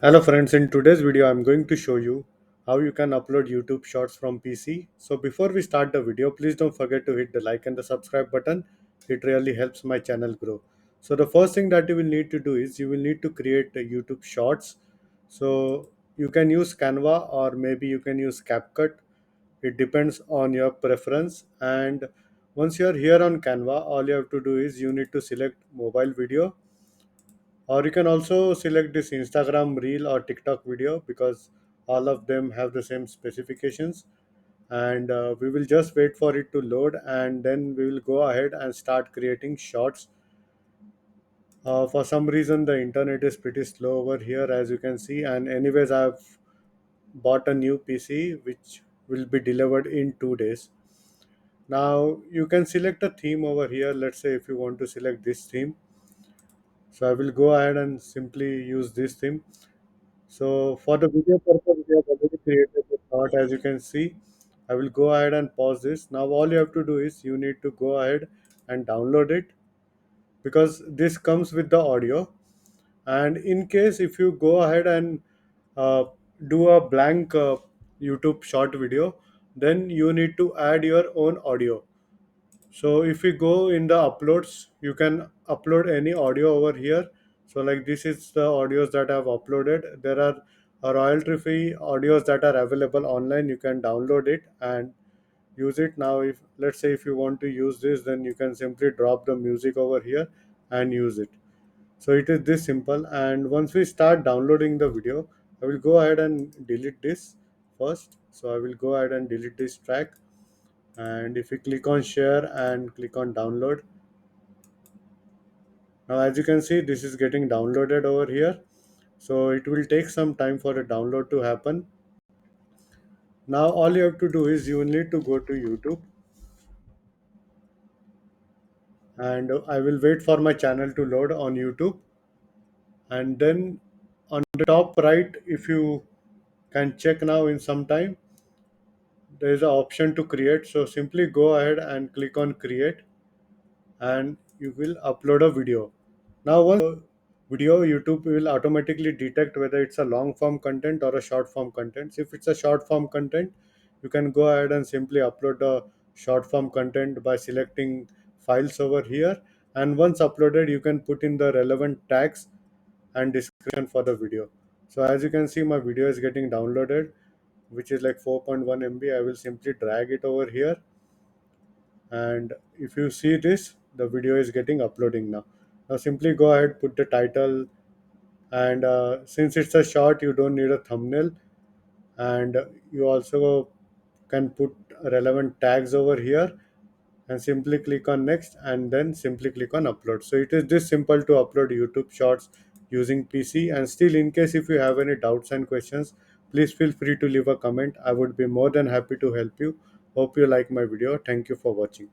Hello friends, in today's video I'm going to show you how you can upload YouTube shorts from PC. So before we start the video, please don't forget to hit the like and the subscribe button. It really helps my channel grow. So the first thing that you will need to do is you will need to create a YouTube shorts. So you can use Canva or maybe you can use CapCut. It depends on your preference. And once you are here on Canva, all you have to do is you need to select mobile video, or you can also select this Instagram reel or TikTok video because all of them have the same specifications. And we will just wait for it to load, and then we will go ahead and start creating shorts. For some reason the internet is pretty slow over here, as you can see, and anyways I've bought a new PC which will be delivered in 2 days. Now you can select a theme over here. Let's say if you want to select this theme, so I will go ahead and simply use this theme. So for the video purpose, we have already created the short, as you can see. I will go ahead and pause this. Now all you have to do is you need to go ahead and download it, because this comes with the audio. And in case if you go ahead and uh, do a blank YouTube short video, then you need to add your own audio. So if we go in the uploads, you can upload any audio over here. So like this is the audios that I've uploaded. There are royalty free audios that are available online. You can download it and use it. Now if let's say if you want to use this, then you can simply drop the music over here and use it. So it is this simple. And once we start downloading the video, I will go ahead and delete this first. So I will go ahead and delete this track. And if you click on share and click on download, now as you can see, this is getting downloaded over here. So it will take some time for the download to happen. Now all you have to do is you will need to go to YouTube, and I will wait for my channel to load on YouTube. And then on the top right, if you can check now in some time, there is an option to create. So simply go ahead and click on create, and you will upload a video. Now, once video, YouTube will automatically detect whether it's a long form content or a short form content. So if it's a short form content, you can go ahead and simply upload the short form content by selecting files over here. And once uploaded, you can put in the relevant tags and description for the video. So as you can see, my video is getting downloaded, which is like 4.1 MB. I will simply drag it over here, and if you see this, the video is getting uploading now. Now simply go ahead, put the title, and since it's a short, you don't need a thumbnail. And you also can put relevant tags over here, and simply click on next, and then simply click on upload. So it is this simple to upload YouTube shorts using PC. And still, in case if you have any doubts and questions, please feel free to leave a comment. I would be more than happy to help you. Hope you like my video. Thank you for watching.